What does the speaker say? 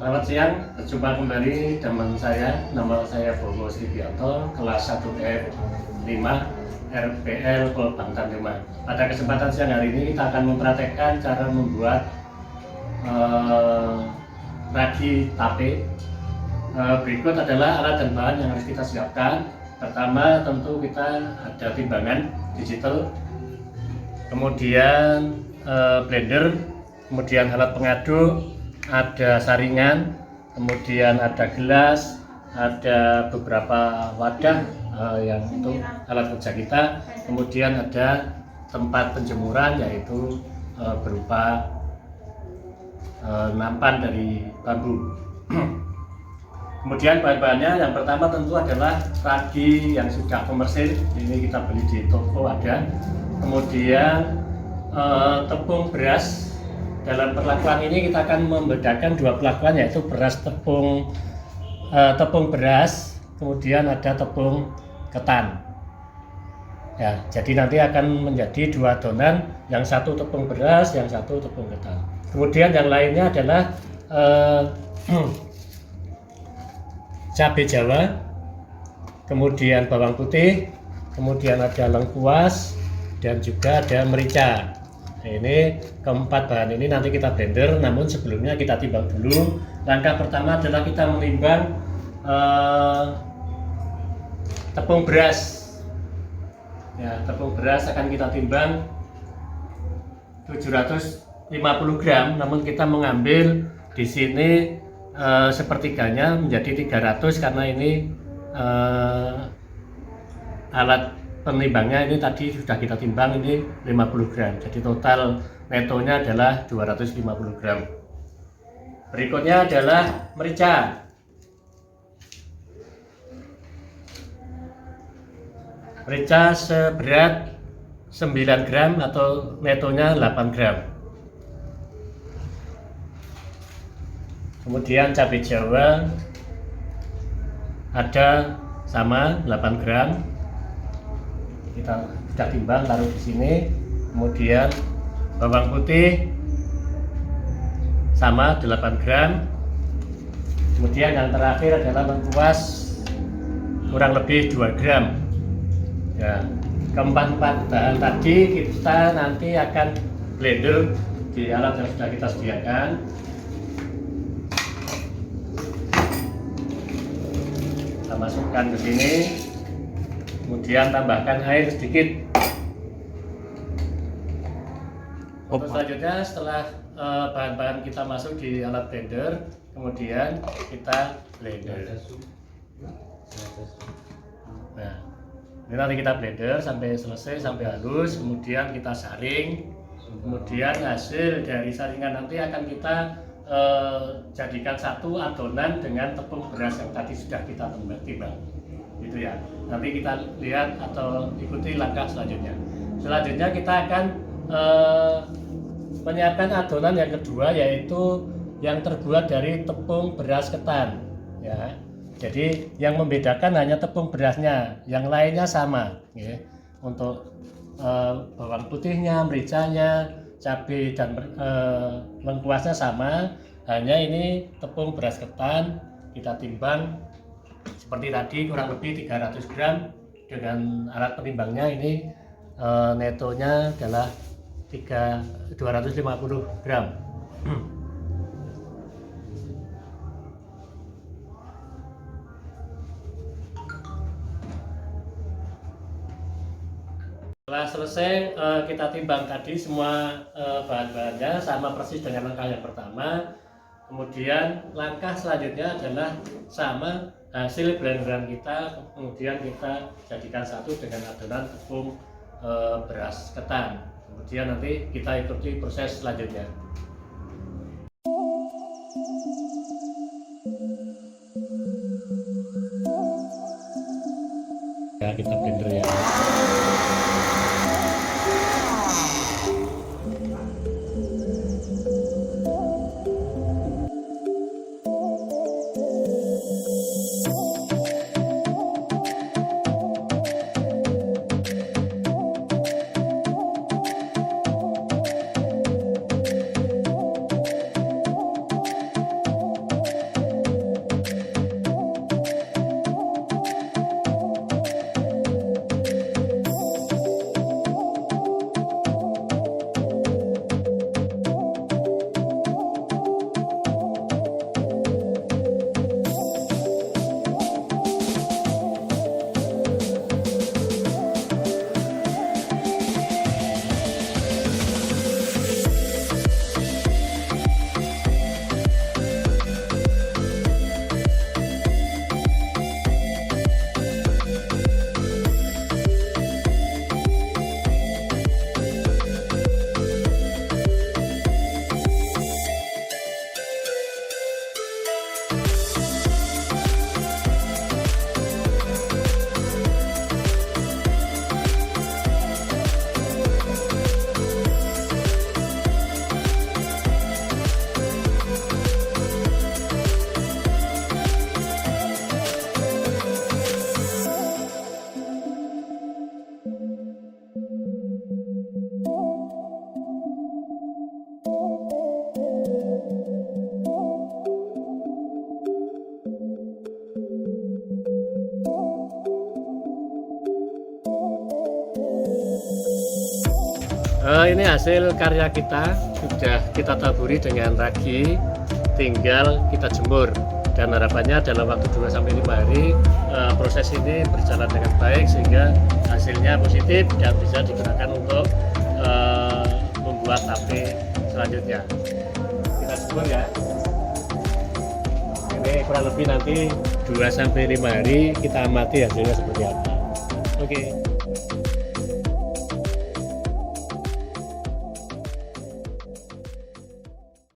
Selamat siang, berjumpa kembali dengan saya. Nama saya Bowo Sribianto, kelas 1F 5 RPL Kolbangtan 5. Pada kesempatan siang hari ini kita akan mempraktekkan cara membuat ragi tape. Berikut adalah alat dan bahan yang harus kita siapkan. Pertama, tentu kita ada timbangan digital, kemudian blender, kemudian alat pengaduk, ada saringan, kemudian ada gelas, ada beberapa wadah yang untuk alat kerja kita, kemudian ada tempat penjemuran yaitu berupa nampan dari bambu. Kemudian bahan-bahannya yang pertama tentu adalah ragi yang sudah komersil, ini kita beli di toko ada. Kemudian tepung beras. Dalam perlakuan ini kita akan membedakan dua perlakuan, yaitu beras tepung beras, kemudian ada tepung ketan. Ya, jadi nanti akan menjadi dua adonan, yang satu tepung beras, yang satu tepung ketan. Kemudian yang lainnya adalah cabai Jawa, kemudian bawang putih, kemudian ada lengkuas, dan juga ada merica. Nah, ini keempat bahan ini nanti kita blender, namun sebelumnya kita timbang dulu. Langkah pertama adalah kita menimbang tepung beras. Ya, tepung beras akan kita timbang 750 gram, namun kita mengambil di sini sepertiganya menjadi 300 karena ini alat penimbangnya ini tadi sudah kita timbang, ini 50 gram, jadi total netonya adalah 250 gram. Berikutnya adalah merica. Merica seberat 9 gram atau netonya 8 gram. Kemudian cabai Jawa ada sama 8 gram. Kita sudah timbang, taruh di sini. Kemudian bawang putih sama 8 gram. Kemudian yang terakhir adalah lengkuas kurang lebih 2 gram. Ya, keempat bahan tadi kita nanti akan blender di alat yang sudah kita sediakan. Kita masukkan ke sini. Kemudian tambahkan air sedikit. Untuk selanjutnya, setelah bahan-bahan kita masuk di alat blender, kemudian kita blender. Nah, ini nanti kita blender sampai selesai, sampai halus, kemudian kita saring. Kemudian hasil dari saringan nanti akan kita jadikan satu adonan dengan tepung beras yang tadi sudah kita timbang. Gitu ya. Nanti kita lihat atau ikuti langkah selanjutnya. Selanjutnya kita akan menyiapkan adonan yang kedua, yaitu yang terbuat dari tepung beras ketan. Ya. Jadi yang membedakan hanya tepung berasnya, yang lainnya sama. Ya. Untuk bawang putihnya, mericanya, cabai dan lengkuasnya sama. Hanya ini tepung beras ketan kita timbang seperti tadi kurang lebih 300 gram. Dengan alat penimbangnya ini netonya adalah 250 gram. Setelah selesai kita timbang tadi semua bahan-bahannya sama persis dengan langkah yang pertama. Kemudian langkah selanjutnya adalah sama hasil blenderan kita, kemudian kita jadikan satu dengan adonan tepung beras ketan. Kemudian nanti kita ikuti proses selanjutnya. Ya, kita blender ya. ini hasil karya kita, sudah kita taburi dengan ragi, tinggal kita jemur, dan harapannya dalam waktu 2-5 hari proses ini berjalan dengan baik sehingga hasilnya positif dan bisa digunakan untuk membuat tape selanjutnya. Kita jemur ya. Ini kurang lebih nanti 2-5 hari kita amati hasilnya seperti apa. Oke.